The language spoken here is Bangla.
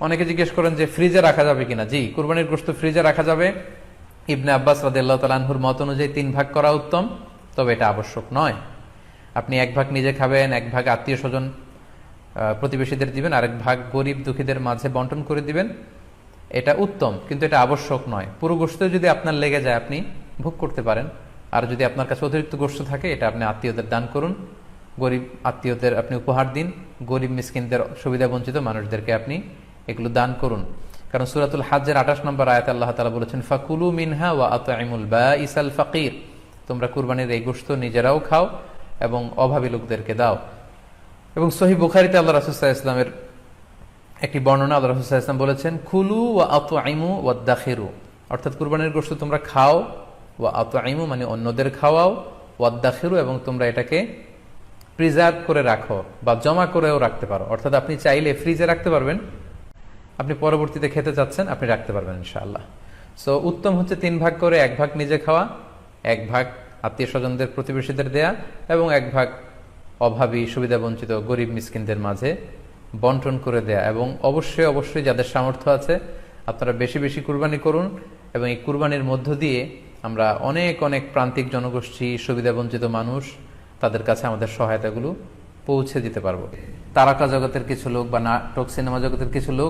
অনেকে জিজ্ঞেস করেন যে ফ্রিজে রাখা যাবে কিনা। জি, কুরবানির গোশত ফ্রিজে রাখা যাবে। ইবনে আব্বাস রাদিয়াল্লাহু তাআলা আনহুর মত অনুযায়ী 3 ভাগ করা উত্তম, তবে এটা আবশ্যক নয়। আপনি 1 ভাগ নিজে খাবেন, 1 ভাগ আত্মীয় স্বজন প্রতিবেশীদের দিবেন, আরেক ভাগ গরিব দুঃখীদের মাঝে বন্টন করে দিবেন, এটা উত্তম, কিন্তু এটা আবশ্যক নয়। পুরো গোশত যদি আপনার লেগে যায় আপনি ভোগ করতে পারেন, আর যদি আপনার কাছে অতিরিক্ত গোশত থাকে এটা আপনি আত্মীয়দের দান করুন, গরিব আত্মীয়দের আপনি উপহার দিন, গরিব মিসকিনদের সুবিধা বঞ্চিত মানুষদেরকে আপনি এগুলো দান করুন। কারণ সূরাতুল হজ্জের 28 নম্বর আয়াতে আল্লাহ তাআলা বলেছেন, ফাকুলু মিনহা ওয়া আত'ইমুল বাঈসাল ফাকির, তোমরা কুরবানির এই গোশত নিজেরাও খাও এবং অভাবী লোকদেরকে দাও। এবং সহিহ বুখারীতে আল্লাহ রাসূল সাল্লাল্লাহু আলাইহি ওয়াসাল্লামের একটি বর্ণনা, আল্লাহ রাসূল সাল্লাল্লাহু আলাইহি ওয়াসাল্লাম বলেছেন, কুলু ওয়া আত'ইমু ওয়াদাখিরু, অর্থাৎ কুরবানির গোশত তোমরা খাও, ওয়া আত'ইমু মানে অন্যদের খাওয়াও, ওয়াদাখিরু এবং তোমরা এটাকে প্রিজার্ভ করে রাখো বা জমা করেও রাখতে পারো। অর্থাৎ আপনি চাইলে ফ্রিজে রাখতে পারবেন, আপনি পরবর্তীতে খেতে চাচ্ছেন আপনি রাখতে পারবেন ইনশাআল্লাহ। সো উত্তম হচ্ছে 3 ভাগ করে 1 ভাগ নিজে খাওয়া, 1 ভাগ আত্মীয় স্বজনদের প্রতিবেশীদের দেয়া এবং 1 ভাগ অভাবী সুবিধা বঞ্চিত গরিব মিসকিনদের মাঝে বন্টন করে দেয়া। এবং অবশ্যই অবশ্যই যাদের সামর্থ্য আছে আপনারা বেশি বেশি কুরবানি করুন, এবং এই কুরবানির মধ্য দিয়ে আমরা অনেক অনেক প্রান্তিক জনগোষ্ঠী, সুবিধা বঞ্চিত মানুষ, তাদের কাছে আমাদের সহায়তাগুলো পৌঁছে দিতে পারবো। তারকা জগতের কিছু লোক বা নাটক সিনেমা জগতের কিছু লোক